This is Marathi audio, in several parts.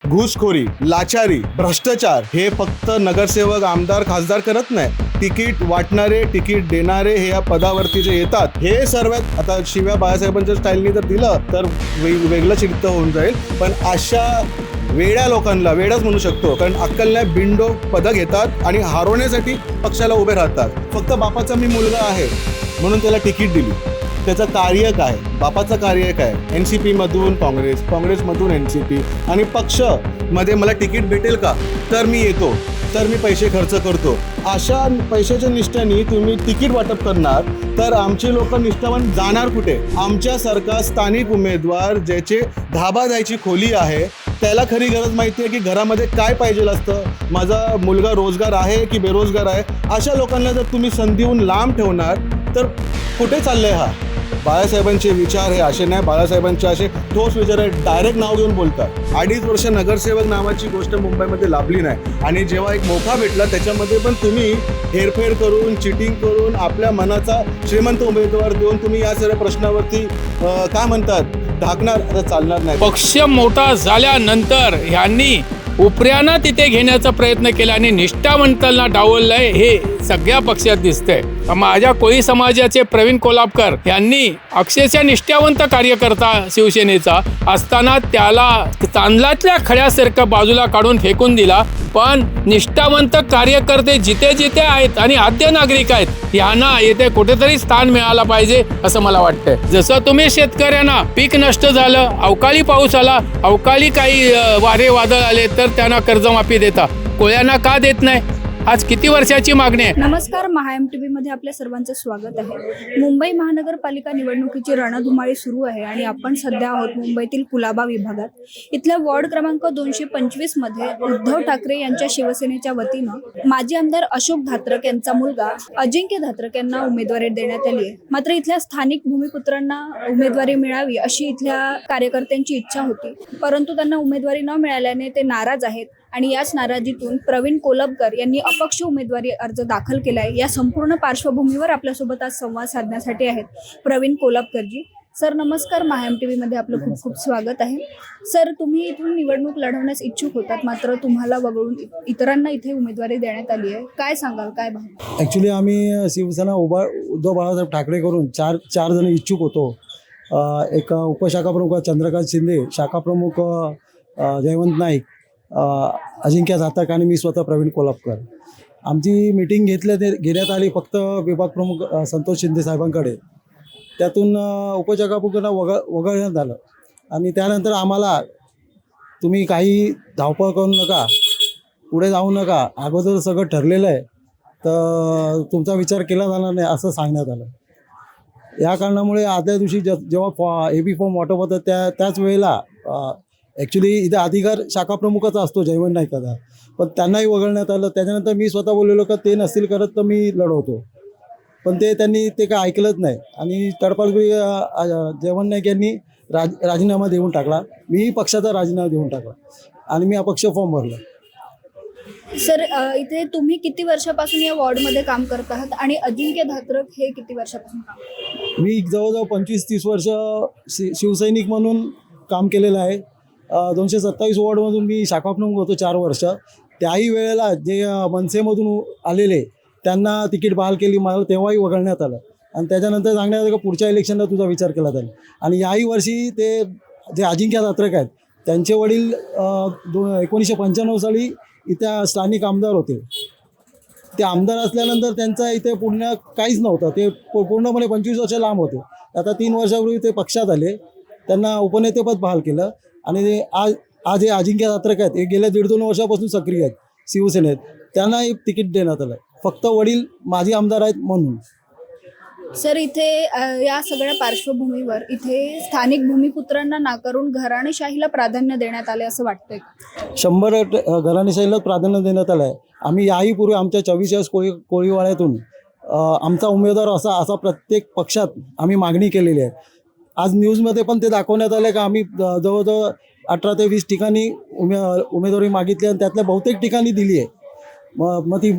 घुसखोरी, लाचारी, भ्रष्टाचार हे फक्त नगरसेवक, आमदार, खासदार करत नाही. तिकीट वाटणारे, तिकीट देणारे हे या पदावरती जे येतात हे सर्वात, आता शिव्या बाळासाहेबांच्या स्टाईलनी जर दिलं तर वेगळं चित्त होऊन जाईल. पण अशा वेड्या लोकांना वेडाच म्हणू शकतो, कारण अक्कल नाही, बिंडो पदं घेतात आणि हरवण्यासाठी पक्षाला उभे राहतात. फक्त बापाचा मी मुलगा आहे म्हणून त्याला तिकीट दिली. त्याचं कार्य काय, बापाचं कार्य काय, NCP मधून काँग्रेस, काँग्रेसमधून NCP आणि पक्षमध्ये मला तिकीट भेटेल का तर मी येतो, तर मी पैसे खर्च करतो. अशा पैशाच्या निष्ठेने तुम्ही तिकीट वाटप करणार तर आमचे लोक निष्ठावान जाणार कुठे? आमच्यासारखा स्थानिक उमेदवार ज्याचे धाबा द्यायची खोली आहे त्याला खरी गरज माहिती आहे की घरामध्ये काय पाहिजे असतं, माझा मुलगा रोजगार आहे की बेरोजगार आहे, अशा लोकांना जर तुम्ही संधीहून लांब ठेवणार तर कुठे चाललंय हा? बाळासाहेबांचे विचार हे असे नाही, बाळासाहेबांचे असे ठोस विचार आहे, डायरेक्ट नाव घेऊन बोलतात. 2.5 वर्ष नगरसेवक नावाची गोष्ट मुंबईमध्ये लाभली नाही आणि जेव्हा एक मोका भेटला त्याच्यामध्ये पण तुम्ही हेरफेर करून, चिटिंग करून, आपल्या मनाचा श्रीमंत उमेदवार देऊन तुम्ही या सगळ्या प्रश्नावरती काय म्हणतात ढाकणार, आता चालणार नाही. पक्ष मोठा झाल्यानंतर ह्यांनी उपऱ्यांना तिथे घेण्याचा प्रयत्न केला आणि निष्ठावंतांना डावललंय हे सगळ्या पक्षात दिसतंय. माझ्या कोळी समाजाचे प्रवीण कोल्हापकर यांनी अक्षरशः निष्ठावंत कार्यकर्ता शिवसेनेचा असताना त्याला तांदळातल्या खड्यासारखं बाजूला काढून फेकून दिला. पण निष्ठावंत कार्यकर्ते जिथे जिथे आहेत आणि आद्य नागरिक आहेत यांना येथे कुठेतरी स्थान मिळालं पाहिजे असं मला वाटतंय. जसं तुम्ही शेतकऱ्यांना पीक नष्ट झालं, अवकाळी पाऊस आला, अवकाळी काही वारे वादळ आले तर त्यांना कर्जमाफी देता, कोळ्यांना का देत नाही? आज किती वर्षाची मागणी आहे? नमस्कार, MHATV मध्ये आपल्या सर्वांचं स्वागत आहे. मुंबई महानगरपालिका निवडणुकीची रणधुमाळी सुरू आहे आणि आपण सध्या आहोत मुंबईतील कुलाबा विभागात. इथल्या वॉर्ड क्रमांक 225 मध्ये उद्धव ठाकरे यांच्या शिवसेनेच्या वतीनं माजी आमदार अशोक धात्रक यांचा मुलगा अजिंक्य धात्रक यांना उमेदवारी देण्यात आली आहे. मात्र इथल्या स्थानिक भूमिपुत्रांना उमेदवारी मिळावी अशी इथल्या कार्यकर्त्यांची इच्छा होती, परंतु त्यांना उमेदवारी न मिळाल्याने ते नाराज आहेत आणि याच नाराजीतून प्रवीण कोल्हापकर यांनी अपक्ष उमेदवारी अर्ज दाखल केलाय. या संपूर्ण पार्श्वभूमीवर आपल्यासोबत आज संवाद साधण्यासाठी आहेत प्रवीण कोल्हापकरजी. सर नमस्कार, MHATV मध्ये आपलं खूप खूप स्वागत आहे. सर, तुम्ही इथून निवडणूक लढवण्यास इच्छुक होतात, मात्र तुम्हाला वगळून इतरांना इथे उमेदवारी देण्यात आली आहे. काय सांगाल, काय भावना? ॲक्च्युली आम्ही शिवसेना उद्धव बाळासाहेब ठाकरे करून चार जण इच्छुक होतो. एक उपशाखा प्रमुख चंद्रकांत शिंदे, शाखा प्रमुख जयवंत नाईक, अजिंक्य धात्रक आणि मी स्वतः प्रवीण कोल्हापकर. आमची मीटिंग घेण्यात आली फक्त विभाग प्रमुख संतोष शिंदे साहेबांकडे. त्यातून उपशाखा प्रमुखांना वगळण्यात आलं आणि त्यानंतर आम्हाला तुम्ही काही धावपळ करू नका, पुढे जाऊ नका, अगोदर सगळं ठरलेलं आहे तर तुमचा विचार केला जाणार नाही असं सांगण्यात आलं. या कारणामुळे आदल्या दिवशी जेव्हा AB फॉर्म वाटप होतं त्याच वेळेला ॲक्च्युली इथे अधिकार शाखा प्रमुखाचा असतो जयवंत नाईकाचा, पण त्यांनाही वगळण्यात आलं. त्याच्यानंतर मी स्वतः बोललेलो का ते नसतील करत तर मी लढवतो, पण त्यांनी काय ऐकलंच नाही आणि तडपालपुरी जयवंत नाईक यांनी राजीनामा देऊन टाकला. मीही पक्षाचा राजीनामा देऊन टाकला आणि मी अपक्ष फॉर्म भरला. सर, इथे तुम्ही किती वर्षापासून या वॉर्डमध्ये काम करत आहात आणि अजिंक्य धात्रक हे किती वर्षापासून काम करतात? मी जवळजवळ 25-30 वर्ष शिवसैनिक म्हणून काम केलेलं आहे. 227 वॉर्डमधून मी शाखा प्रमुख होतो 4 वर्ष. त्याही वेळेला जे मनसेमधून आलेले त्यांना तिकीट बहाल केली, मला तेव्हाही वगळण्यात आलं आणि त्याच्यानंतर सांगण्यात आलं की पुढच्या इलेक्शनला तुझा विचार केला जाईल. आणि याही वर्षी ते जे अजिंक्य धात्रक आहेत त्यांचे वडील 1995 साली इथे स्थानिक आमदार होते. ते आमदार असल्यानंतर त्यांचा इथे पूर्ण काहीच नव्हतं, ते पूर्णपणे 25 वर्ष लांब होते. आता 3 वर्षापूर्वी ते पक्षात आले, त्यांना उपनेतेपद बहाल केलं आणि आज हे अजिंक्य धात्रक आहेत, हे गेल्या 1.5-2 वर्षापासून सक्रिय आहेत शिवसेनेत. त्यांना एक तिकीट देण्यात आलं, फक्त वडील माजी आमदार आहेत म्हणून. सर, इथे या सगळ्या पार्श्वभूमीवर इथे स्थानिक भूमिपुत्रांना नाकारून घराणेशाहीला प्राधान्य देण्यात आले असं वाटतंय का? 100% घराणेशाहीलाच प्राधान्य देण्यात आलं आहे. आम्ही याही पूर्वी आमच्या 24 कोळीवाड्यातून आमचा उमेदवार असा प्रत्येक पक्षात आम्ही मागणी केलेली आहे. आज न्यूजमध्ये पण ते दाखवण्यात आलं का आम्ही जवळजवळ 18 ते 20 ठिकाणी उमेदवारी मागितली आणि त्यातल्या बहुतेक ठिकाणी दिली आहे. मग ती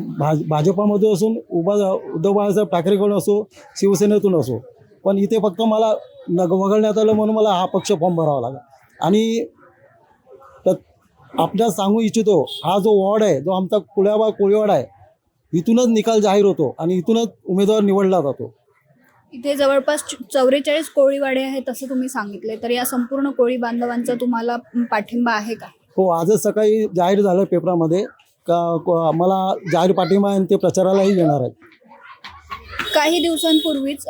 भाजपामध्ये असून उद्धव बाळासाहेब ठाकरेकडून असो, शिवसेनेतून असो, पण इथे फक्त मला वगळण्यात आलं म्हणून मला हा पक्ष फॉर्म भरावा लागला. आणि आपल्याला सांगू इच्छितो, हा जो वॉर्ड आहे, जो आमचा कुलाबा कोळीवाड आहे, इथूनच निकाल जाहीर होतो आणि इथूनच उमेदवार निवडला जातो. इथे जवळपास 44 कोळीवाडे आहेत असं तुम्ही सांगितले, तर या संपूर्ण कोळी बांधवांचा तुम्हाला पाठिंबा आहे का? हो, आजच सकाळी जाहीर झालं पेपरामध्ये का मला जाहीर पाठिंबा आहे आणि ते प्रचारालाही येणार आहेत. काही दिवसांपूर्वीच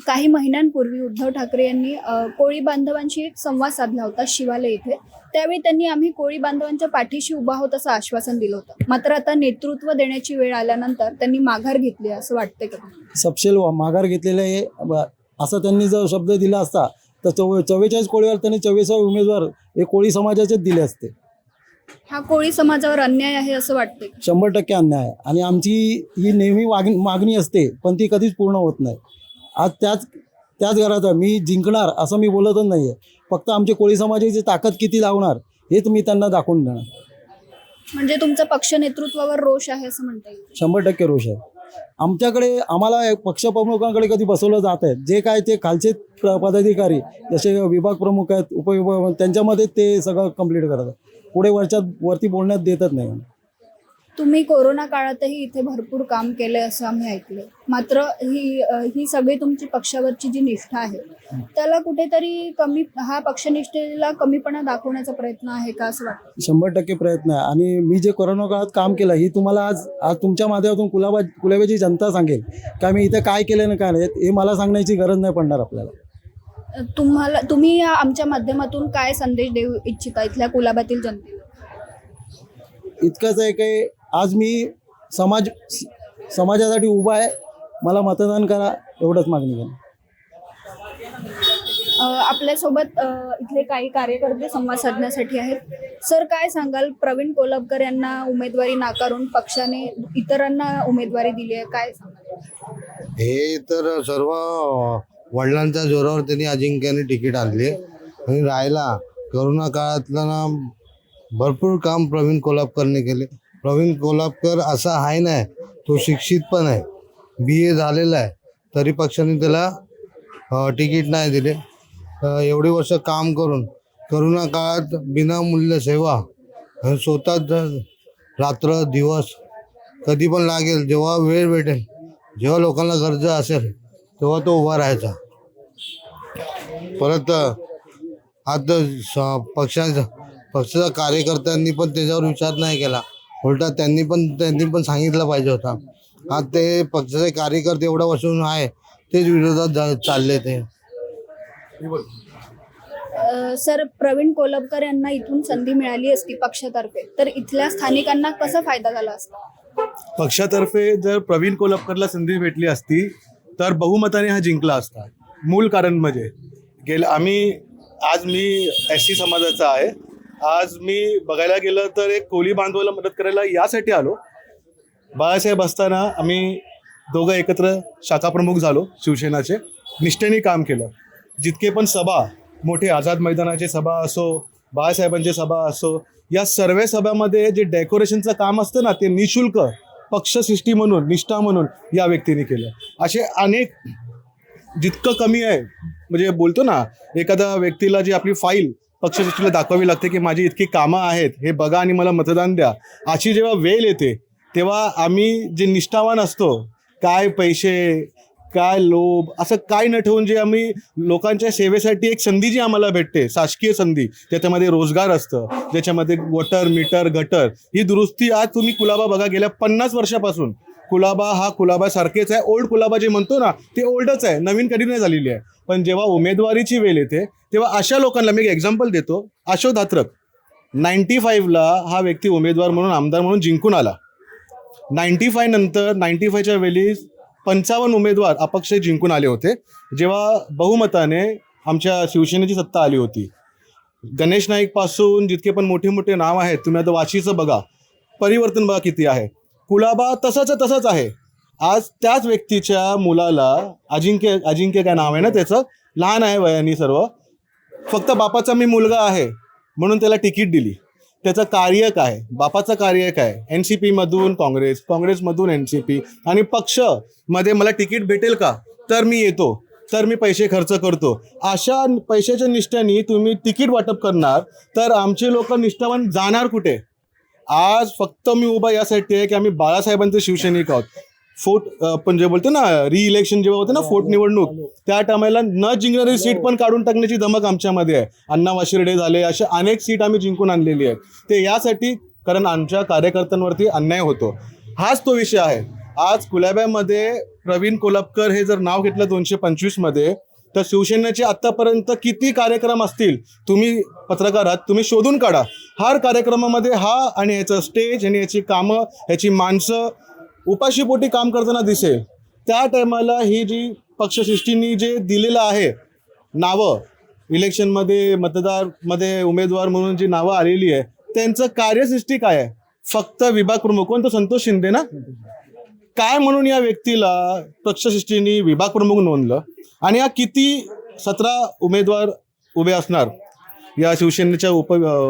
काही महिन्यांपूर्वी उद्धव ठाकरे यांनी कोळी बांधवांशी एक संवाद साधला होता शिवालय इथे. त्यावेळी त्यांनी आम्ही कोळी बांधवांच्या पाठीशी उभा आहोत असं आश्वासन दिलं होतं. मात्र आता नेतृत्व देण्याची वेळ आल्यानंतर त्यांनी माघार घेतली असं वाटतंय का? सपशेल माघार घेतलेले आहे असं त्यांनी जर शब्द दिला असता तर 44 कोळीवार त्यांनी 44 उमेदवार हे कोळी समाजाचेच दिले असते. हा कोळी समाजावर अन्याय आहे असं वाटतंय का? 100% अन्याय आहे आणि आमची ही नेहमी मागणी असते पण ती कधीच पूर्ण होत नाही. आज त्याच घरात मी जिंकणार असं मी बोलतच नाही आहे. फक्त आमची कोळी समाजाची ताकद किती लावणार हेच मी त्यांना दाखवून देणार. म्हणजे तुमचा पक्ष नेतृत्वावर रोष आहे असं म्हणता येईल? 100% रोष आहे. आम्हाला पक्षप्रमुखांकडे कधी बसवलं जात आहे, जे काय ते खालचे पदाधिकारी जसे विभाग प्रमुख आहेत, उपविभाग, त्यांच्यामध्ये ते सगळं कंप्लीट करतात. पुढे वरती बोलण्यात देतच नाही. तुम्ही कोरोना काळातही इथे भरपूर काम केलंय असं आम्ही ऐकलं. मात्र ही सगळी तुमची पक्षावरची जी निष्ठा आहे त्याला कुठेतरी हा पक्षनिष्ठेला कमीपणा दाखवण्याचा प्रयत्न आहे का असं वाटतं? 100% प्रयत्न आहे आणि मी जे कोरोना काळात काम केलं ही तुम्हाला आज तुमच्या माध्यमातून कुलाब्याची जनता सांगेल का मी इथे काय केलं ना काय नाही हे मला सांगण्याची गरज नाही पडणार आपल्याला. तुम्ही आमच्या माध्यमातून काय संदेश देऊ इच्छिता इथल्या कुलाब्यातील जनतेला? इतकंच आहे की आज मी समाजासाठी उभा आहे, मला मतदान करा एवढंच मागणी करा. आपल्यासोबत इथले काही कार्यकर्ते संवाद साधण्यासाठी आहेत. सर, काय सांगाल? प्रवीण कोलबकर यांना उमेदवारी नाकारून पक्षाने इतरांना उमेदवारी दिली आहे, काय सांगाल? हे तर सर्व वडिलांच्या जोरावर त्यांनी अजिंक्याने तिकीट आणले आणि राहिला करोना काळातलं ना भरपूर काम प्रवीण कोल्हापकरने केले. प्रवीण कोल्हापकर असा आहे नाही, तो शिक्षित पण आहे, BA झालेला आहे, तरी पक्षाने त्याला तिकीट नाही दिले. एवढी वर्ष काम करून करोना काळात विनामूल्य सेवा स्वतःच रात्र दिवस कधी पण लागेल, जेव्हा वेळ भेटेल, जेव्हा लोकांना गरज असेल तेव्हा तो उभा राहायचा. परत आता पक्षाच्या कार्यकर्त्यांनी पण त्याच्यावर विचार नाही केला, उलटा त्यांनी पण सांगितलं पाहिजे होता. आज ते पक्षाचे कार्यकर्ते एवढ्या वर्षांपासून आहे तेच विरोधात चालले ते. सर, प्रवीण कोलबकर यांना इथून संधी मिळाली असती पक्षातर्फे तर इथल्या स्थानिकांना कसा फायदा झाला असता? पक्षातर्फे जर प्रवीण कोल्हापकरला संधी भेटली असती तर बहुमताने हा जिंकला असता. मूळ कारण म्हणजे आज मी SC समाजाचा आहे. आज मी बघायला गेलं तर एक कोळी बांधवाला मदत करायला यासाठी आलो. बाळासाहेब असताना आम्ही दोघं एकत्र शाखा प्रमुख झालो शिवसेनाचे, निष्ठेने काम केलं. जितके पण सभा, मोठे आझाद मैदानाचे सभा असो, बाळासाहेबांची सभा असो, या सर्व सभामध्ये जे डेकोरेशनचं काम असतं ना ते निशुल्क पक्षसृष्टी म्हणून, निष्ठा म्हणून या व्यक्तीने केलं. असे अनेक, जितकं कमी आहे म्हणजे बोलतो ना एखाद्या व्यक्तीला जी आपली फाईल पक्षसृष्टीला दाखवावी लागते की माझी इतकी कामं आहेत, हे बघा आणि मला मतदान द्या, अशी जेव्हा वेळ येते तेव्हा आम्ही जे निष्ठावान असतो, काय पैसे काय लोभ असं काय न ठेवून जे आम्ही लोकांच्या सेवेसाठी एक संधी जी आम्हाला भेटते, शासकीय संधी, त्याच्यामध्ये रोजगार असतं, ज्याच्यामध्ये वॉटर मीटर गटर ही दुरुस्ती. आज तुम्ही कुलाबा बघा, गेल्या 50 वर्षापासून कुलाबा हा कुलाबा सारखेच आहे. ओल्ड कुलाबा जे म्हणतो ना ते ओल्डच आहे, नवीन कधी नाही झालेली आहे. पण जेव्हा उमेदवारीची वेळ येते तेव्हा अशा लोकांना, मी एक एक्झाम्पल देतो, अशोक धात्रक 95ला हा व्यक्ती उमेदवार म्हणून, आमदार म्हणून जिंकून आला. 95 नंतर 95च्या वेळी 55 उमेदवार अपक्ष जिंकून आले होते, जेव्हा बहुमताने आमच्या शिवसेनेची सत्ता आली होती. गणेश नाईक पासून जितके पण मोठे मोठे नाव आहेत, तुम्ही आता वाशीचं बघा, परिवर्तन बघा किती आहे. कुलाबा तसंच आहे. आज त्याच व्यक्तीच्या मुलाला अजिंक्य काय नाव आहे ना त्याचं, लहान आहे वयाने सर्व, फक्त बापाचा मी मुलगा आहे म्हणून त्याला तिकीट दिली. त्याचं कार्य काय, बापाचं कार्य काय, NCP मधून काँग्रेसमधून NCP आणि पक्ष मध्ये मला तिकीट भेटेल का तर मी येतो. तर मी पैसे खर्च करतो. अशा पैशाच्या निष्ठ्याने तुम्ही तिकीट वाटप करणार तर आमचे लोक निष्ठावान जाणार कुठे? आज फक्त मी उभा यासाठी आहे की आम्ही बाळासाहेबांचे शिवसैनिक आहोत. पण जे बोलतो ना रिइलेक्शन जेव्हा होते ना फोर्ट निवडणूक, त्या टायमाला न जिंकणारी सीट पण काढून टाकण्याची धमक आमच्यामध्ये आहे. अण्णा वाशिर्डे झाले, अशा अनेक सीट आम्ही जिंकून आणलेली आहेत. ते यासाठी कारण आमच्या कार्यकर्त्यांवरती अन्याय होतो. हाच तो विषय आहे. आज कुलाब्यामध्ये प्रवीण कोल्हापकर हे जर नाव घेतलं 225 मध्ये, तर शिवसेनेचे आतापर्यंत किती कार्यक्रम असतील, तुम्ही पत्रकार आहात, तुम्ही शोधून काढा. हर कार्यक्रमामध्ये हा आणि ह्याचं स्टेज आणि याची कामं, ह्याची माणसं उपाशीपोटी काम करताना दिसेल. त्या टायमाला ही जी पक्षसृष्टींनी जे दिलेलं आहे नावं, इलेक्शनमध्ये मतदारमध्ये उमेदवार म्हणून जी नावं आलेली आहे, त्यांचं कार्यसृष्टी काय आहे? फक्त विभाग प्रमुख. कोण? तो संतोष शिंदे ना. काय म्हणून या व्यक्तीला पक्षसृष्टींनी विभाग प्रमुख नोंदलं? आणि या किती 17 उमेदवार उभे असणार या शिवसेनेच्या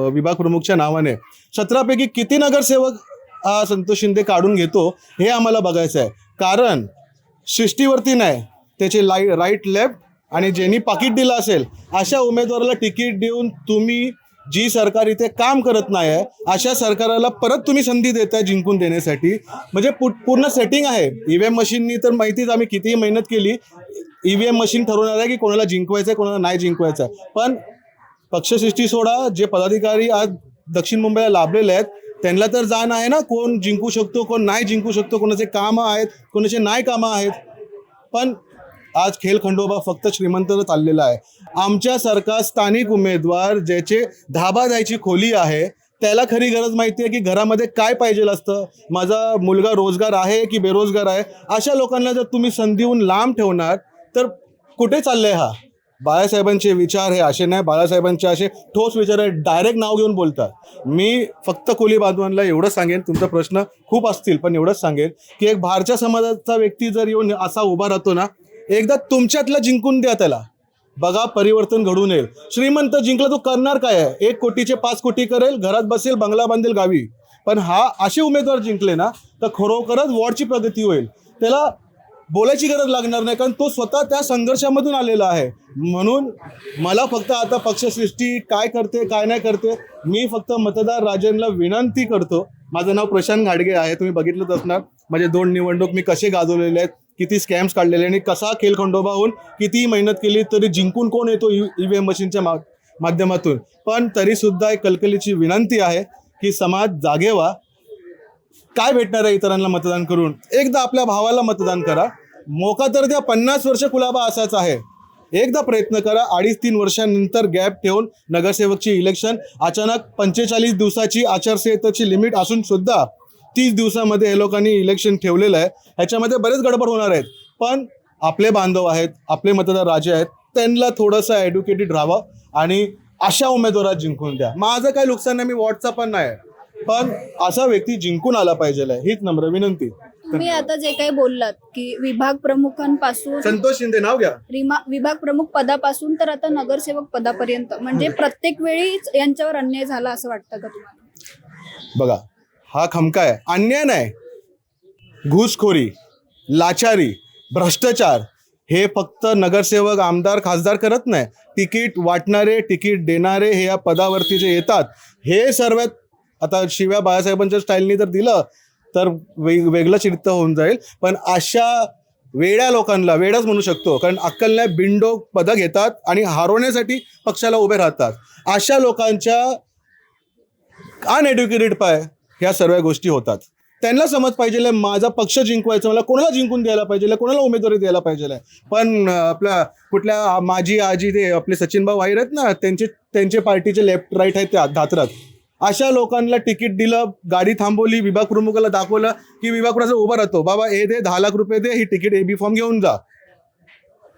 विभाग प्रमुखच्या नावाने? 17 पैकी किती नगरसेवक हा संतोष शिंदे काढून घेतो हे आम्हाला बघायचं आहे. कारण सृष्टीवरती नाही, त्याचे राईट लेफ्ट आणि ज्यांनी पाकिट दिलं असेल अशा उमेदवाराला तिकीट देऊन तुम्ही जी सरकार इथे काम करत नाही आहे अशा सरकाराला परत तुम्ही संधी देताय जिंकून देण्यासाठी. म्हणजे पूर्ण सेटिंग आहे. ईव्हीएम मशीननी तर माहितीच, आम्ही कितीही मेहनत केली, ईव्हीएम मशीन ठरवणार आहे की कोणाला जिंकवायचं आहे, कोणाला नाही जिंकवायचं आहे. पण पक्षसृष्टी सोडा, जे पदाधिकारी आज दक्षिण मुंबईला लाभलेले आहेत त्यांना तर जाण आहे ना, कोण जिंकू शकतो, कोण नाही जिंकू शकतो, कोणाचे कामं आहेत, कोणाचे नाही कामं आहेत. पण आज खेळखंडोबा फक्त श्रीमंतच चाललेला आहे. आमच्यासारखा स्थानिक उमेदवार ज्याचे धाबा द्यायची खोली आहे, त्याला खरी गरज माहिती आहे की घरामध्ये काय पाहिजे असतं, माझा मुलगा रोजगार आहे की बेरोजगार आहे. अशा लोकांना जर तुम्ही संधीहून लांब ठेवणार तर कुठे चाललंय? हा बाळासाहेबांचे विचार हे असे नाही, बाळासाहेबांचे असे ठोस विचार आहे, डायरेक्ट नाव घेऊन बोलतात. मी फक्त कोली बांधवांना एवढंच सांगेन, तुमचा प्रश्न खूप असतील पण एवढंच सांगेन की एक भारतीय समाजाचा व्यक्ती जर येऊन असा उभा राहतो ना, एकदा तुमच्यातला जिंकून द्या त्याला, बघा परिवर्तन घडून येईल. श्रीमंत जिंकला तो करणार काय आहे? 1 कोटीचे 5 कोटी करेल, घरात बसेल, बंगला बांधेल गावी. पण हा असे उमेदवार जिंकले ना तर खरोखरच वॉर्डची प्रगती होईल. त्याला बोलायची गरज लागणार नाही, कारण तो स्वतः त्या संघर्षामधून आलेला आहे. म्हणून मला फक्त आता पक्षसृष्टी काय करते काय नाही करते, मी फक्त मतदार राजांना विनंती करतो. माझं नाव प्रशांत घाडगे आहे, तुम्ही बघितलंच असणार माझे 2 निवडणूक मी कसे गाजवलेले आहेत, किती स्कॅम्स काढलेले आणि कसा खेळखंडोबा होऊन कितीही मेहनत केली तरी जिंकून कोण येतो ईव्हीएम मशीनच्या माध्यमातून. पण तरीसुद्धा एक कलकलीची विनंती आहे की समाज जागे व्हा. काय भेटणार आहे इतरांना मतदान करून? एकदा आपल्या भावाला मतदान करा. मोका तर द्या, 50 वर्ष कुलाबा असाच आहे. एकदा प्रयत्न करा. 2.5-3 वर्षांनंतर गॅप ठेवून नगरसेवकची इलेक्शन, अचानक 45 दिवसाची आचारसंहितेची लिमिट असून सुद्धा 30 दिवसामध्ये हे लोकांनी इलेक्शन ठेवलेलं आहे. ह्याच्यामध्ये बरेच गडबड होणार आहेत. पण आपले बांधव आहेत, आपले मतदार राजे आहेत, त्यांना थोडंसं एड्युकेटेड राहावं आणि अशा उमेदवारात जिंकून द्या. माझं काही नुकसान नाही, मी वॉटचा पण नाही, पण असा व्यक्ती जिंकून आला पाहिजे, हीच नम्र विनंती. तुम्ही आता जे काही बोललात की विभाग प्रमुखांपासून संतोष शिंदे नाव घ्या, विभाग प्रमुख पदापासून तर आता नगरसेवक पदापर्यंत, म्हणजे प्रत्येक वेळीच यांच्यावर अन्याय झाला असं वाटतं का तुम्हाला? बघा, हा खमका आहे, अन्याय नाही. घुसखोरी, लाचारी, भ्रष्टाचार हे फक्त नगरसेवक, आमदार, खासदार करत नाही. तिकीट वाटणारे, तिकीट देणारे हे या पदावरती जे येतात, हे सर्वात आता शिव्या बाळासाहेबांच्या स्टाईलनी जर दिलं तर वेगळं चित्त होऊन जाईल. पण अशा वेड्या लोकांना, वेडाच म्हणू शकतो कारण अक्कल नाही, बिनडोक पदं घेतात आणि हरवण्यासाठी पक्षाला उभे राहतात. अशा लोकांच्या अनएड्युकेटेड पाय ह्या सर्व गोष्टी होतात. त्यांना समज पाहिजे माझा पक्ष जिंकवायचा, मला कोणाला जिंकून द्यायला पाहिजे, कोणाला उमेदवारी द्यायला पाहिजे. पण आपल्या कुठल्या माझी आजी ते आपले सचिन भाऊ वाईर आहेत ना, त्यांचे पार्टीचे लेफ्ट राईट आहेत ते धातरात. अशा लोकांना तिकीट दिलं, गाडी थांबवली, विभाग प्रमुखाला दाखवलं की विभाग प्रमुख उभा राहतो, बाबा हे दे 10 लाख रुपये दे, ही तिकीट AB फॉर्म घेऊन जा.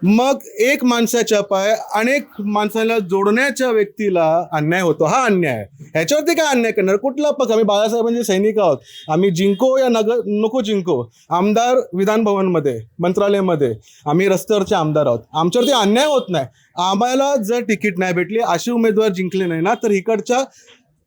मग एक माणसाच्या पाय अनेक माणसाला जोडण्याच्या व्यक्तीला अन्याय होतो. हा अन्याय आहे. ह्याच्यावरती काय अन्याय करणार? कुठला पक्ष? आम्ही बाळासाहेबांचे सैनिक आहोत. आम्ही जिंको या नको जिंको, आमदार विधान भवनमध्ये, मंत्रालयामध्ये, आम्ही रस्त्यावरचे आमदार आहोत. आमच्यावरती अन्याय होत नाही. आम्हाला जर तिकीट नाही भेटली, असे उमेदवार जिंकले नाही ना, तर इकडच्या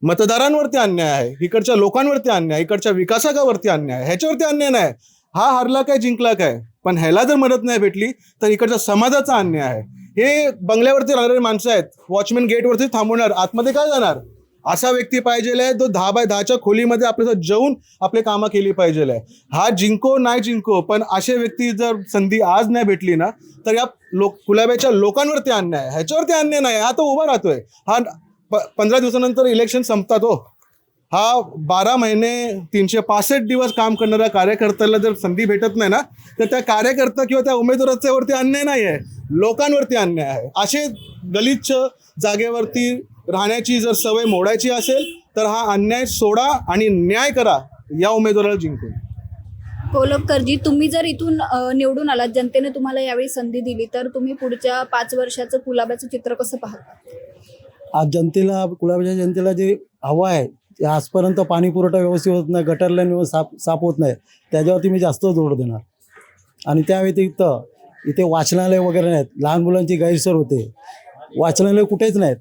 मतदारांवरती अन्याय आहे, इकडच्या लोकांवरती अन्याय, इकडच्या विकासकावरती अन्याय आहे. ह्याच्यावरती अन्याय नाही. हा हरला काय जिंकला काय, पण ह्याला जर मदत नाही भेटली तर इकडच्या समाजाचा अन्याय आहे. हे बंगल्यावरती राहणारे माणसं आहेत, वॉचमॅन गेटवरती थांबवणार, आतमध्ये काय जाणार? असा व्यक्ती पाहिजे आहे तो 10x10च्या खोलीमध्ये आपल्यासोबत जेवून आपले कामं केली पाहिजे आहे. हा जिंको नाही जिंको, पण असे व्यक्ती जर संधी आज नाही भेटली ना तर या कुलाब्याच्या लोकांवरती अन्याय आहे, ह्याच्यावरती अन्याय नाही. हा तो उभा राहतोय, हा 15 दिवसानंतर इलेक्शन संपतात हो. हा 12 महिने 365 दिवस काम करणाऱ्या कार्यकर्त्याला जर संधी भेटत नाही ना तर त्या कार्यकर्ता किंवा त्या उमेदवाराच्यावरती अन्याय नाही आहे, लोकांवरती अन्याय आहे. असे गलिच्छ जागेवरती राहण्याची जर सवय मोडायची असेल तर हा अन्याय सोडा आणि न्याय करा या उमेदवाराला जिंकून. कोलपकरजी, तुम्ही जर इथून निवडून आलात, जनतेने तुम्हाला यावेळी संधी दिली, तर तुम्ही पुढच्या 5 वर्षाचं कुलाब्याचं चित्र कसं पाहता? आज जनतेला, कुलाब्याच्या जनतेला जे हवं आहे ते आजपर्यंत पाणी पुरवठा व्यवस्थित होत नाही, गटर लाईन व्यवस्थित साफ होत नाही, त्याच्यावरती मी जास्त जोर देणार. आणि त्या व्यतिरिक्त इथे वाचनालय वगैरे नाहीत, लहान मुलांची गैरसोय होते, वाचनालय कुठेच नाहीत,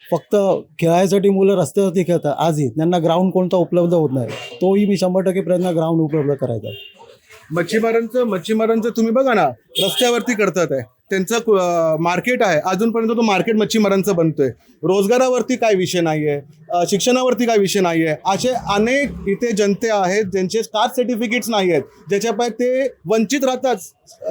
फक्त खेळायसाठी मुलं रस्त्यावरती खेळतात. आजही त्यांना ग्राउंड कोणता उपलब्ध होत नाही, तोही मी 100% प्रयत्न ग्राउंड उपलब्ध करायचा. मच्छीमारांचं तुम्ही बघा ना, रस्त्यावरती करतात आहे, त्यांचं मार्केट आहे, अजूनपर्यंत तो मार्केट मच्छीमारांचं बनतोय. रोजगारावरती काय विषय नाही आहे, शिक्षणावरती काय विषय नाही आहे. असे अनेक इथे जनते आहेत ज्यांचे कास्ट सर्टिफिकेट्स नाही आहेत, ज्याच्यापाय ते वंचित राहतात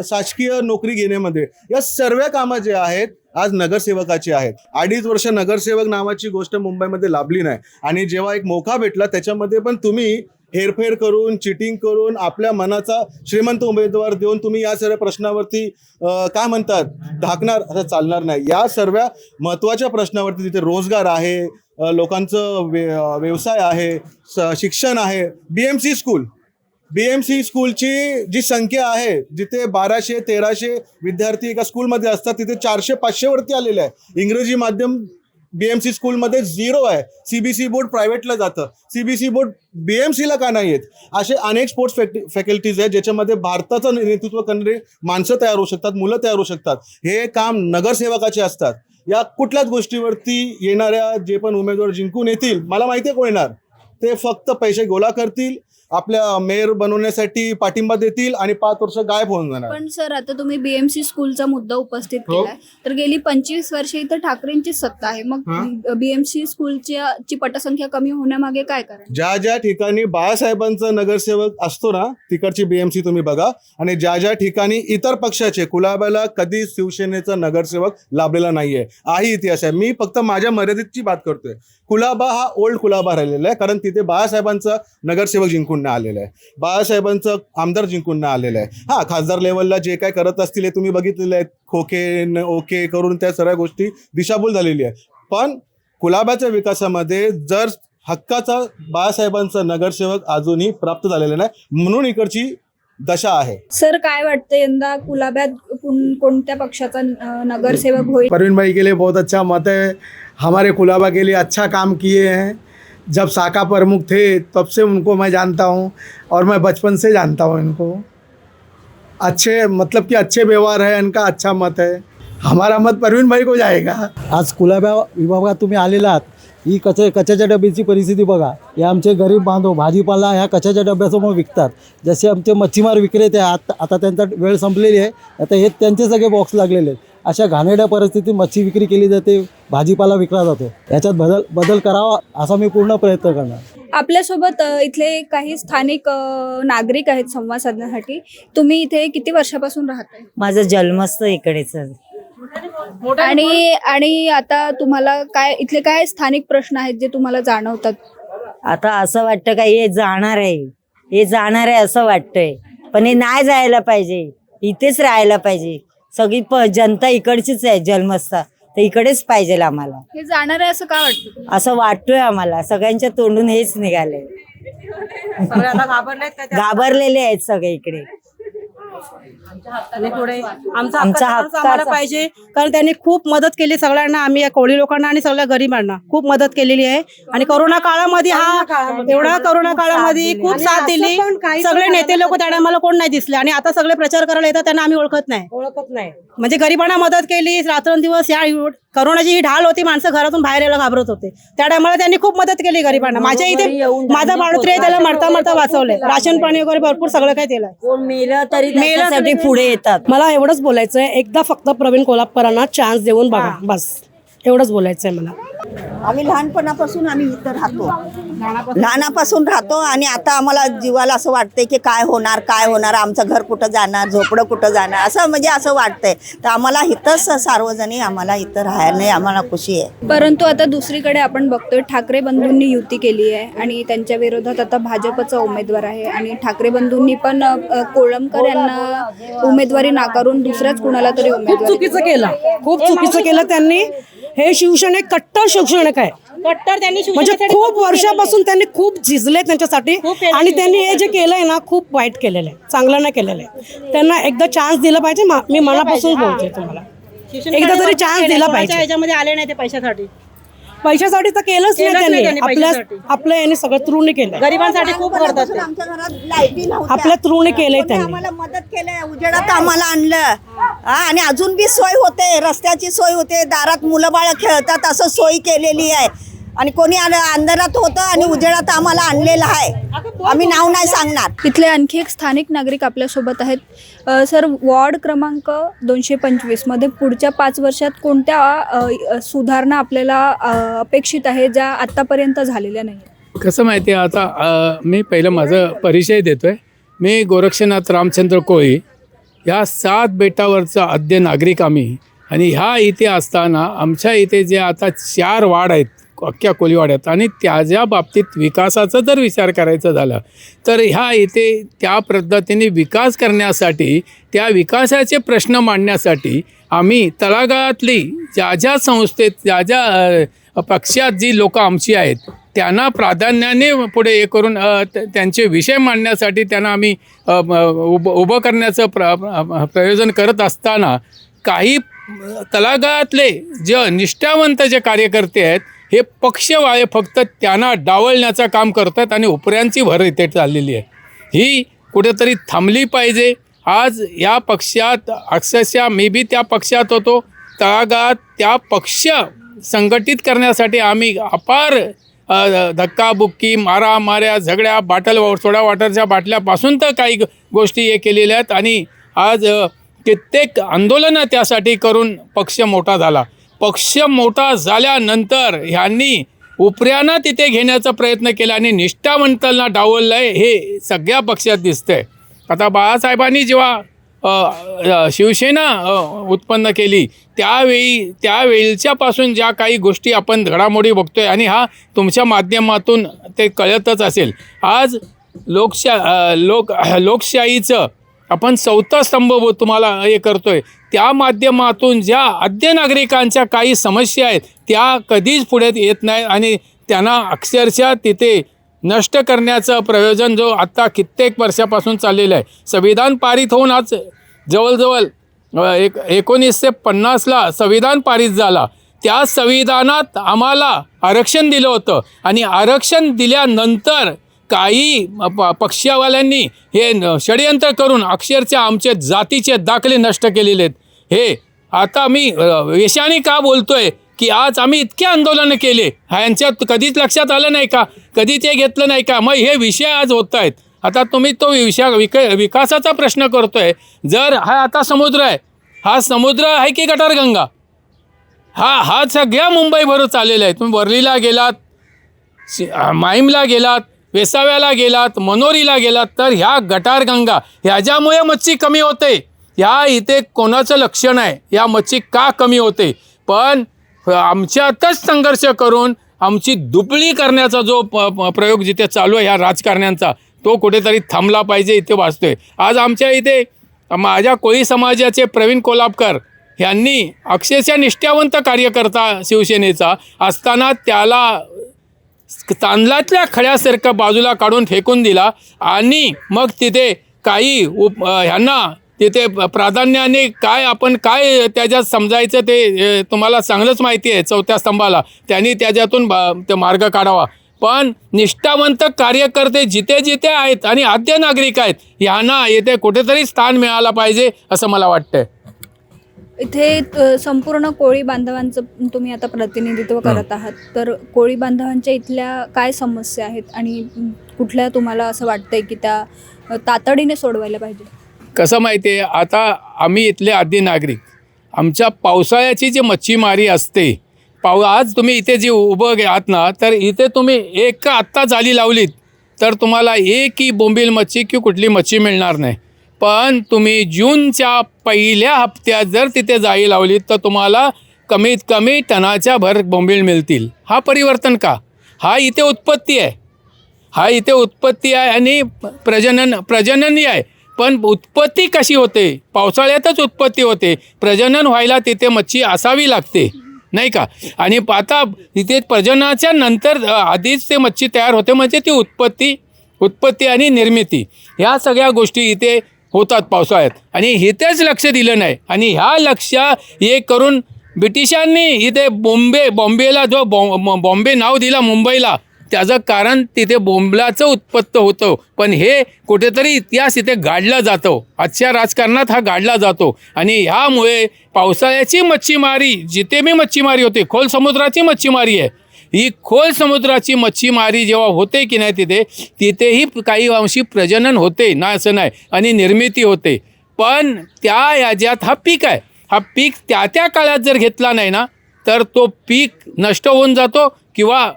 शासकीय नोकरी घेण्यामध्ये. या सर्व कामं जे आहेत आज नगरसेवकाची आहेत. 2.5 वर्ष नगरसेवक नावाची गोष्ट मुंबईमध्ये लाभली नाही, आणि जेव्हा एक मोका भेटला त्याच्यामध्ये पण तुम्ही हेरफेर करून, चिटिंग करून, आपल्या मनाचा श्रीमंत उमेदवार देऊन तुम्ही या सर्व प्रश्नावरती काय म्हणतात ढाकणार, असं चालणार नाही. या सर्व महत्त्वाच्या प्रश्नावरती तिथे रोजगार आहे, लोकांचं व्यवसाय आहे, शिक्षण आहे. BMC स्कूलची जी संख्या आहे, जिथे 1200-1300 विद्यार्थी एका स्कूलमध्ये असतात, तिथे 400-500 वरती आलेले आहे. इंग्रजी माध्यम BMC स्कूलमध्ये 0 आहे. CBSE बोर्ड प्रायव्हेटला जातं, CBSE बोर्ड BMCला का नाही आहेत? असे अनेक स्पोर्ट्स फॅकल्टीज आहेत ज्याच्यामध्ये भारताचं नेतृत्व करणारे माणसं तयार होऊ शकतात, मुलं तयार होऊ शकतात. हे काम नगरसेवकाचे असतात. या कुठल्याच गोष्टीवरती येणाऱ्या जे पण उमेदवार जिंकून येतील, मला माहिती आहे कोण येणार, ते फक्त पैसे गोळा करतील, आपल्या मेयर बनवण्यासाठी पाठिंबा देतील आणि 5 वर्ष गायब होऊन जाणार. पण सर, आता तुम्ही BMC स्कूलचा मुद्दा उपस्थित केलाय, तर गेली 25 वर्षे इथं ठाकरेंची सत्ता आहे. मग BMC स्कूलची पटसंख्या कमी होण्यामागे काय कारण? ज्या ठिकाणी बाळासाहेबांचा नगरसेवक असतो ना तिकडची BMC तुम्ही बघा, आणि ज्या ठिकाणी इतर पक्षाचे, कुलाब्याला कधी शिवसेनेचा नगरसेवक लाभलेला नाहीये. हाही इतिहास आहे. मी फक्त माझ्या मर्यादितची बात करतोय. कुलाबा हा ओल्ड कुलाबा राहिलेला आहे, कारण तिथे बाळासाहेबांचा नगरसेवक जिंकून नाही आलेला आहे, बाळासाहेबांचं आमदार जिंकून नाही आलेलं आहे. हा, खासदार लेवलला जे काय करत असतील हे तुम्ही बघितलेले आहेत, खोके ओके करून त्या सर्व गोष्टी दिशाभूल झालेली आहे. पण कुलाब्याच्या विकासामध्ये जर हक्काचा बाळासाहेबांचा नगरसेवक अजूनही प्राप्त झालेला नाही, म्हणून इकडची दशा आहे. सर, काय वाटतं यंदा कुलाब्यात कोणत्या पक्षाचा नगरसेवक होईल? परवीन भाई के लिए बहुत अच्छा मत है, हमारे कुलाबा के लिए अच्छा काम किए हैं. जब शाखा प्रमुख थे तब से उनको मैं जानता हूँ, और मैं बचपन से जानता हूँ इनको. अच्छे, मतलब कि अच्छे व्यवहार है इनका, अच्छा मत है. हमारा मत परवीन भाई को जाएगा. आज कुलाबा विभागात तुम्ही आलेला आहात, ही कचऱ्याच्या डब्याची परिस्थिती बघा. हे आमचे गरीब बांधव भाजीपाला ह्या कचऱ्याच्या डब्यासमोर विकतात. जसे आमचे मच्छीमार विक्रेते आता त्यांचा वेळ संपलेली आहे, आता हे त्यांचे सगळे बॉक्स लागलेले आहेत. अशा घाणेरड्या परिस्थितीत मच्छी विक्री केली जाते, भाजीपाला विकला जातो. याच्यात बदल करावा असा मी पूर्ण प्रयत्न करणार. आपल्यासोबत इथले काही स्थानिक नागरिक आहेत संवाद साधण्यासाठी. तुम्ही इथे किती वर्षापासून राहताय? माझं जन्मस्थ इकडेच आहे. आणि आता तुम्हाला काय इथले काय स्थानिक प्रश्न आहेत जे तुम्हाला जाणवतात? आता असं वाटतं का हे जाणार आहे असं वाटतंय, पण हे नाही जायला पाहिजे, इथेच राहायला पाहिजे. सगळी जनता इकडचीच आहे जन्मस्थ, तर इकडेच पाहिजे आम्हाला. हे जाणार आहे असं का वाटतं? असं वाटतोय आम्हाला, सगळ्यांच्या तोंडून हेच निघाले. घाबरलेले आहेत सगळे इकडे. आमचा हक्क आम्हाला पाहिजे, कारण त्यांनी खूप मदत केली सगळ्यांना, आम्ही या कोळी लोकांना आणि सगळ्या गरिबांना खूप मदत केलेली आहे. आणि कोरोना काळामध्ये कोरोना काळामध्ये खूप साथ दिली. सगळे नेते लोक त्या टायमाला कोण नाही दिसले, आणि आता सगळे प्रचार करायला येतात, त्यांना आम्ही ओळखत नाही. म्हणजे गरिबांना मदत केली रात्रंदिवस. या करोनाची ही ढाल होती, माणसं घरातून बाहेर यायला घाबरत होते. त्या टायमाला त्यांनी खूप मदत केली गरिबांना. माझ्या इथे माझा भाडोत्री आहे, त्याला मरता मरता वाचवलंय. राशन पाणी वगैरे भरपूर सगळं काही दिलंय. कोण मेलं तरी त्याच्यासाठी पुढे येतात. मला एवढंच बोलायचंय, एकदा फक्त प्रवीण कोल्हापूरांना चान्स देऊन बघा, बस एवढंच बोलायचंय मला. आम्ही लहानपणापासून आम्ही इथं राहतो, लहानापासून राहतो आणि आता आम्हाला जीवाला असं वाटतंय की काय होणार, आमचं घर कुठं जाणार, झोपडं कुठं जाणार, असं म्हणजे असं वाटतंय. तर आम्हाला इथंच सार्वजनिक आम्हाला इथं राहायला आम्हाला खुशी आहे. परंतु आता दुसरीकडे आपण बघतोय ठाकरे बंधूंनी युती केली आहे आणि त्यांच्या विरोधात आता भाजपचा उमेदवार आहे आणि ठाकरे बंधूंनी पण कोळंबकर यांना उमेदवारी नाकारून दुसऱ्याच कुणाला तरी खूप चुकीचं केलं त्यांनी. हे शिवसेना कट्टर शिवसैनिक आहे, कट्टर. त्यांनी म्हणजे खूप वर्षापासून त्यांनी खूप झिजले त्यांच्यासाठी आणि त्यांनी हे जे केलंय ना खूप वाईट केलेलं आहे, चांगलं नाही केलेलं आहे. त्यांना एकदा चान्स दिला पाहिजे. मी मनापासून बोलते तुम्हाला, एकदा तरी चान्स दिला पाहिजे. ह्याच्यामध्ये आले नाही ते पैशासाठी तर केलंच नाही त्यांनी. आपलं यांनी सगळं तृण केलं, गरिबांसाठी खूप करतात. आमच्या घरात लाईटी नव्हत्या, आपलं तृण केलंय त्यांनी. आम्हाला मदत केलंय, उजेडात आम्हाला आणलं. आणि अजून बी सोय होते, रस्त्याची सोय होते, दारात मुलं बाळ खेळतात असं सोय केलेली आहे. आणि कोणी अंधारात होतं आणि उजेडात आम्हाला आणलेलं आहे. आम्ही नाव नाही सांगणार. इथले आणखी एक स्थानिक नागरिक आपल्यासोबत आहेत. सर, वॉर्ड क्रमांक 225 मध्ये पुढच्या 5 वर्षात कोणत्या सुधारणा आपल्याला अपेक्षित आहे ज्या आत्तापर्यंत झालेल्या नाही? कसं माहिती आहे, आता मी पहिलं माझं परिचय देतोय. मी गोरक्षनाथ रामचंद्र कोळी, या 7 बेटावरचा आद्य नागरिक आम्ही. आणि ह्या इथे असताना आमच्या इथे जे आता 4 वार्ड आहेत अख्ख्या कोळीवाड्यात, आणि त्याच्या बाबतीत विकासाचा जर विचार करायचा झाला तर ह्या इथे त्या पद्धतीने विकास करण्यासाठी, त्या विकासाचे प्रश्न मांडण्यासाठी आम्ही तळागाळातली ज्या संस्थेत ज्या पक्षात जी लोकं आमची आहेत त्यांना प्राधान्याने पुढे हे करून त्यांचे विषय मांडण्यासाठी त्यांना आम्ही उभं करण्याचं प्रयोजन करत असताना काही तळागाळातले जे निष्ठावंत जे कार्यकर्ते आहेत हे पक्षवाळे फक्त त्यांना डावलण्याचं काम करतात आणि उपऱ्यांची भर इथे चाललेली आहे. ही कुठेतरी थांबली पाहिजे. आज या पक्षात अक्षरशः मी बी त्या पक्षात होतो. तळागाळात त्या पक्ष संघटित करण्यासाठी आम्ही अपार धक्काबुक्की, माऱ्या, झगड्या, सोडा वॉटरच्या बाटल्यापासून तर काही गोष्टी हे केलेल्या आहेत. आणि आज कित्येक आंदोलनं त्यासाठी करून पक्ष मोठा झाला. पक्ष मोठा झाल्यानंतर ह्यांनी उपऱ्यांना तिथे घेण्याचा प्रयत्न केला आणि निष्ठावंतांना डावललं आहे, हे सगळ्या पक्षात दिसतंय. आता बाळासाहेबांनी जेव्हा शिवसेना उत्पन्न केली त्यावेळच्यापासून ज्या काही गोष्टी आपण घडामोडी बघतोय आणि हा तुमच्या माध्यमातून ते कळतच असेल. आज लोकशाहीचं आपण 4था स्तंभ तुम्हाला हे करतोय, त्या माध्यमातून ज्या आद्य नागरिकांच्या काही समस्या आहेत त्या कधीच पुढे येत नाही आणि त्यांना अक्षरशः तिथे नष्ट करण्याचं प्रयोजन जो आत्ता कित्येक वर्षापासून चाललेलं आहे. संविधान पारित होऊन आज जवळजवळ 1950ला संविधान पारित झाला. त्या संविधानात आम्हाला आरक्षण दिलं होतं आणि आरक्षण दिल्यानंतर काही पक्षवाल्यांनी हे षडयंत्र करून अक्षरशः आमचे जातीचे दाखले नष्ट केलेले आहेत. हे आता मी वेशाने का बोलतोय की आज आम्ही इतके आंदोलनं केले, ह्यांच्यात कधीच लक्षात आलं नाही का, कधी ते घेतलं नाही का? मग हे विषय आज होत आहेत. आता तुम्ही तो विकासाचा प्रश्न करतोय. जर हा आता समुद्र आहे, हा समुद्र आहे की गटारगंगा? हा सगळ्या मुंबईभर चाललेला आहे. तुम्ही वर्लीला गेलात, माहीमला गेलात, वेसाव्याला गेलात, मनोरीला गेलात, तर ह्या गटारगंगा ह्याच्यामुळे मच्छी कमी होते. ह्या इथे कोणाचं लक्षण आहे या मच्छी का कमी होते? पण आमच्यातच संघर्ष करून आमची दुबळी करण्याचा जो प्रयोग जिथे चालू आहे ह्या राजकारण्यांचा, तो कुठेतरी थांबला पाहिजे इथे वाचतोय. आज आमच्या इथे माझ्या कोळी समाजाचे प्रवीण कोल्हापूर यांनी अक्षरशः निष्ठावंत कार्यकर्ता शिवसेनेचा असताना त्याला तांदळातल्या खड्यासारखं बाजूला काढून फेकून दिला आणि मग तिथे काही ह्यांना तिथे प्राधान्याने आपण काय त्याच्यात समजायचं ते तुम्हाला चांगलंच माहिती आहे. 4थ्या स्तंभाला त्यांनी त्याच्यातून ते मार्ग काढावा. पण निष्ठावंत कार्यकर्ते जिथे जिथे आहेत आणि आद्य नागरिक आहेत ह्यांना येथे कुठेतरी स्थान मिळालं पाहिजे असं मला वाटतंय. इथे संपूर्ण कोळी बांधवांचं तुम्ही आता प्रतिनिधित्व करत आहात, तर कोळी बांधवांच्या इथल्या काय समस्या आहेत आणि कुठल्या तुम्हाला असं वाटतंय की त्या तातडीने सोडवायला पाहिजे? कसं माहिती आहे, आता आम्ही इथले आदी नागरिक, आमच्या पावसाळ्याची जी मच्छीमारी असते, आज तुम्ही इथे जे उभं आहात ना, तर इथे तुम्ही एक आत्ता जाळी लावलीत तर तुम्हाला एकही बोंबील मच्छी किंवा कुठली मच्छी मिळणार नाही. पण तुम्ही जूनच्या पहिल्या हप्त्यात जर तिथे जाळी लावलीत तर तुम्हाला कमीत कमी टनाच्या भर बोंबील मिळतील. हा परिवर्तन का? हा इथे उत्पत्ती आहे आणि प्रजननही आहे. पण उत्पत्ती कशी होते? पावसाळ्यातच उत्पत्ती होते. प्रजनन व्हायला तिथे मच्छी असावी लागते, नाही का? आणि आता इथे प्रजननाच्या नंतर आधीच ते मच्छी तयार होते, म्हणजे ती उत्पत्ती आणि निर्मिती ह्या सगळ्या गोष्टी इथे होतात पावसाळ्यात. आणि इथेच लक्ष दिलं नाही. आणि ह्या लक्ष हे करून ब्रिटिशांनी इथे बॉम्बेला जो बॉम्बे नाव दिला मुंबईला, त्याचं कारण तिथे बोंबलाचं उत्पत्त होतं. पण हे कुठेतरी इतिहास इथे गाडला जातो, आजच्या राजकारणात हा गाडला जातो. आणि ह्यामुळे पावसाळ्याची मच्छीमारी, जिथे मी मच्छीमारी होते, खोल समुद्राची मच्छीमारी आहे, ही खोल समुद्राची मच्छीमारी जेव्हा होते की नाही तिथेही काही अंशी प्रजनन होते ना, असं नाही, आणि निर्मिती होते. पण त्या याच्यात हा पीक आहे. हा पीक त्या काळात जर घेतला नाही ना, तर तो पीक नष्ट होऊन जातो किंवा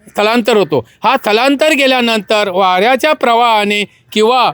स्थलांतर होतो. हा स्थलांतर गेल्यानंतर वाऱ्याच्या प्रवाहाने किंवा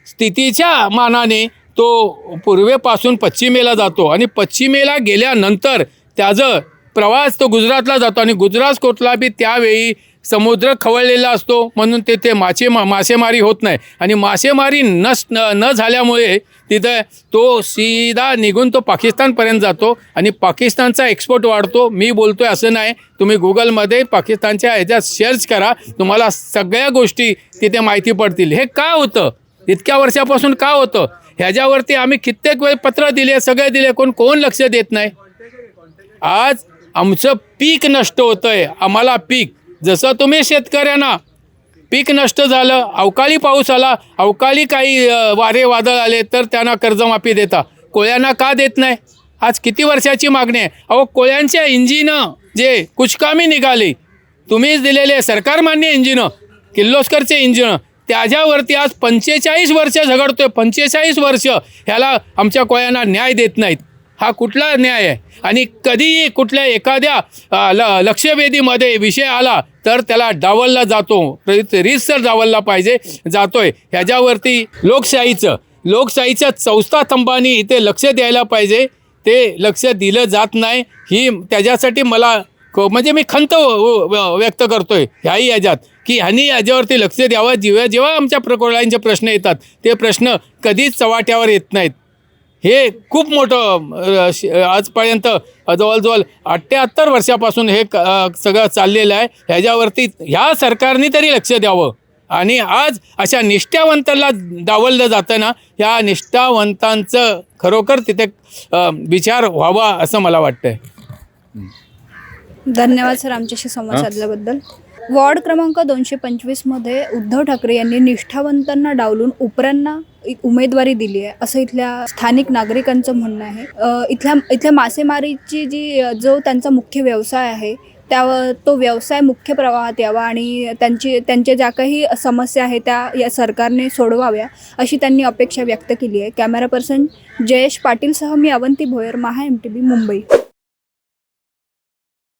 स्थितीच्या मानाने तो पूर्वेपासून पश्चिमेला जातो. आणि पश्चिमेला गेल्यानंतर त्याचं प्रवास तो गुजरातला जातो. आणि गुजरात कोटला बी त्यावेळी समुद्र खवळलेला असतो, म्हणून तिथे मासेमारी होत नाही. आणि मासेमारी न झाल्यामुळे तिथं तो सीधा निघून तो पाकिस्तानपर्यंत जातो आणि पाकिस्तानचा एक्सपोर्ट वाढतो. मी बोलतोय असं नाही, तुम्ही गुगलमध्ये पाकिस्तानच्या ह्याच्यात सर्च करा, तुम्हाला सगळ्या गोष्टी तिथे माहिती पडतील. हे का होतं? इतक्या वर्षापासून का होतं? ह्याच्यावरती आम्ही कित्येक वेळ पत्र दिले, सगळे दिले, कोण लक्ष देत नाही. आज आमचं पीक नष्ट होतं आहे. आम्हाला पीक, जसं तुम्ही शेतकऱ्यांना पीक नष्ट झालं, अवकाळी पाऊस आला, अवकाळी काही वारे वादळ आले तर त्यांना कर्जमाफी देता, कोळ्यांना का देत नाही? आज किती वर्षाची मागणी आहे. अहो, कोळ्यांच्या इंजिनं जे कुचकामी निघाली, तुम्हीच दिलेले सरकारमान्य इंजिनं, किर्लोस्करचे इंजिनं, त्याच्यावरती आज 45 वर्ष झगडतोय. 45 वर्ष ह्याला आमच्या कोळ्यांना न्याय देत नाहीत. हा कुठला न्याय आहे? आणि कधीही कुठल्या एखाद्या लक्षवेधीमध्ये विषय आला तर त्याला डावलला जातो, रीतसर डावलला पाहिजे, जातोय. ह्याच्यावरती लोकशाहीच्या चौथा स्तंभाने इथे लक्ष द्यायला पाहिजे. ते लक्ष दिलं जात नाही. ही त्याच्यासाठी मला म्हणजे मी खंत व्यक्त करतोय ह्याही याच्यात, की ह्यांनी याच्यावरती लक्ष द्यावं. जेव्हा आमच्या कोळ्यांचे प्रश्न येतात ते प्रश्न कधीच चव्हाट्यावर येत नाहीत. हे खूप मोठं आजपर्यंत जवळजवळ 78 वर्षापासून हे सगळं चाललेलं आहे. ह्याच्यावरती ह्या सरकारने तरी लक्ष द्यावं. आणि आज अशा निष्ठावंतांना डावललं जातं ना, ह्या निष्ठावंतांचं खरोखर तिथे विचार व्हावा असं मला वाटतंय. धन्यवाद सर आमच्याशी संवाद साधल्याबद्दल. वॉर्ड क्रमांक 225मध्ये उद्धव ठाकरे यांनी निष्ठावंतांना डावलून उपऱ्यांना उमेदवारी दिली आहे असं इथल्या स्थानिक नागरिकांचं म्हणणं आहे. इथल्या मासेमारीची जो त्यांचा मुख्य व्यवसाय आहे तो व्यवसाय मुख्य प्रवाहात यावा आणि त्यांच्या ज्या काही समस्या आहेत त्या या सरकारने सोडवाव्या अशी त्यांनी अपेक्षा व्यक्त केली आहे. कॅमेरा पर्सन जयेश पाटीलसह मी अवंती भोयर, महा MTV, मुंबई.